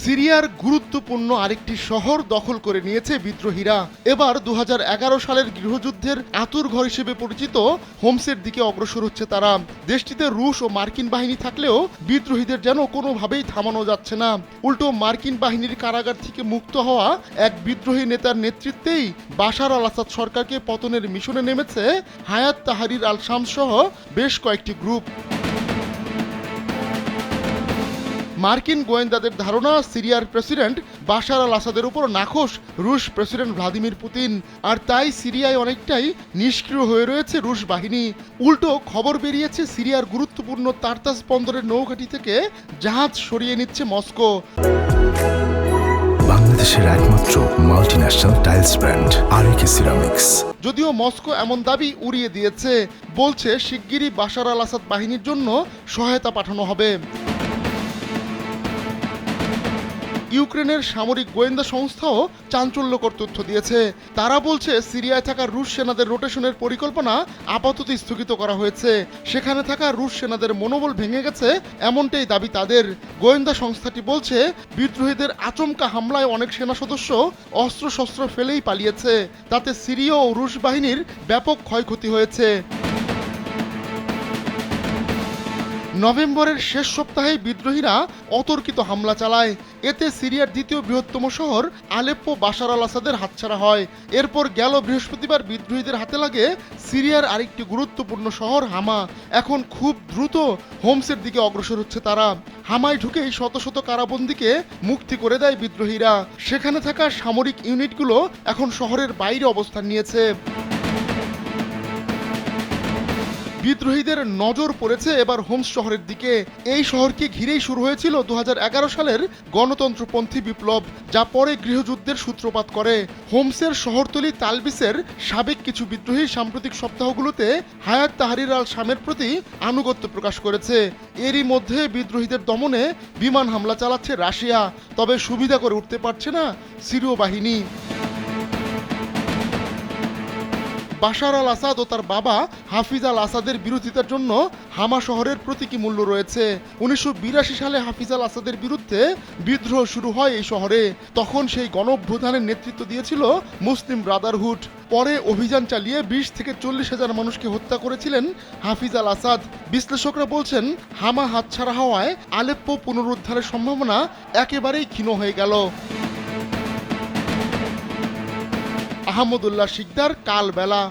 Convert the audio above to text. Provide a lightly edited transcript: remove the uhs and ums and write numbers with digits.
সিরিয়ার গুরুত্বপূর্ণ আরেকটি শহর দখল করে নিয়েছে বিদ্রোহীরা। এবার 2011 সালের গৃহযুদ্ধের আঁতুড়ঘর হিসেবে পরিচিত হোমসের দিকে অগ্রসর হচ্ছে তারা। দেশটিতে রুশ ও মার্কিন বাহিনী থাকলেও বিদ্রোহীদের যেন কোনোভাবেই থামানো যাচ্ছে না। উল্টো মার্কিন বাহিনীর কারাগার থেকে মুক্ত হওয়া এক বিদ্রোহী নেতার নেতৃত্বেই বাশার আল আসাদ সরকারকে পতনের মিশনে নেমেছে হায়াত তাহরির আল শামস সহ বেশ কয়েকটি গ্রুপ। মার্কিন গোয়েন্দাদের ধারণা, সিরিয়ার প্রেসিডেন্ট বাশার আল আসাদের উপর নাখোশ রুশ প্রেসিডেন্ট ভ্লাদিমির পুতিন, আর তাই সিরিয়ায় অনেকটাই নিষ্ক্রিয় হয়ে রয়েছে রুশ বাহিনী। উল্টো খবর বেরিয়েছে সিরিয়ার গুরুত্বপূর্ণ তারতাস বন্দরের নৌঘাঁটি থেকে জাহাজ সরিয়ে নিচ্ছে মস্কো। বাংলাদেশের একমাত্র মাল্টিন্যাশনাল টাইলস ব্র্যান্ড আরএকে সিরামিক্স। যদিও মস্কো এমন দাবি উড়িয়ে দিয়েছে, বলছে শিগগিরই বাশার আল আসাদ বাহিনীর জন্য সহায়তা পাঠানো হবে। ইউক্রেনের সামরিক গোয়েন্দা সংস্থাও চাঞ্চল্যকর তথ্য দিয়েছে। তারা বলছে সিরিয়ায় থাকা রুশ সেনাদের রোটেশনের পরিকল্পনা আপাতত স্থগিত করা হয়েছে। সেখানে থাকা রুশ সেনাদের মনোবল ভেঙে গেছে, এমনটাই দাবি তাদের। গোয়েন্দা সংস্থাটি বলছে বিদ্রোহীদের আচমকা হামলায় অনেক সেনা সদস্য অস্ত্রশস্ত্র ফেলেই পালিয়েছে। তাতে সিরীয় ও রুশ বাহিনীর ব্যাপক ক্ষয়ক্ষতি হয়েছে। নভেম্বরের শেষ সপ্তাহে বিদ্রোহীরা অতর্কিত হামলা চালায়। এতে সিরিয়ার দ্বিতীয় বৃহত্তম শহর আলেপ্পো বাশার আল আসাদের হাতছাড়া হয়। এরপর গেল বৃহস্পতিবার বিদ্রোহীদের হাতে লাগে সিরিয়ার আরেকটি গুরুত্বপূর্ণ শহর হামা। এখন খুব দ্রুত হোমসের দিকে অগ্রসর হচ্ছে তারা। হামায় ঢুকেই শত শত কারাবন্দীকে মুক্তি করে দেয় বিদ্রোহীরা। সেখানে থাকা সামরিক ইউনিটগুলো এখন শহরের বাইরে অবস্থান নিয়েছে। বিদ্রোহীদের নজর পড়েছে এবার হোমস শহরের দিকে। এই শহরকে ঘিরেই শুরু হয়েছিল 2011 সালের গণতন্ত্রপন্থী বিপ্লব, যা পরে গৃহযুদ্ধের সূত্রপাত করে। হোমসের শহরতলি তালবিসের সাবেক কিছু বিদ্রোহী সাম্প্রতিক সপ্তাহগুলোতে হায়াত তাহরির আল শামের প্রতি আনুগত্য প্রকাশ করেছে। এরই মধ্যে বিদ্রোহীদের দমনে বিমান হামলা চালাচ্ছে রাশিয়া, তবে সুবিধা করে উঠতে পারছে না সিরীয় বাহিনী। বাশার আল আসাদ ও তার বাবা হাফিজ আল আসাদের বিরোধিতার জন্য হামা শহরের প্রতীকী মূল্য রয়েছে। 1982 সালে হাফিজ আল আসাদের বিরুদ্ধে বিদ্রোহ শুরু হয় এই শহরে। তখন সেই গণঅভ্যুত্থানের নেতৃত্ব দিয়েছিল মুসলিম ব্রাদারহুড। পরে অভিযান চালিয়ে 20 থেকে 40 হাজার মানুষকে হত্যা করেছিলেন হাফিজ আল আসাদ। বিশ্লেষকরা বলছেন হামা হাতছাড়া হওয়ায় আলেপ্পো পুনরুদ্ধারের সম্ভাবনা একেবারেই ক্ষীণ হয়ে গেল। আহমদুল্লাহ শিকদার, কালবেলা।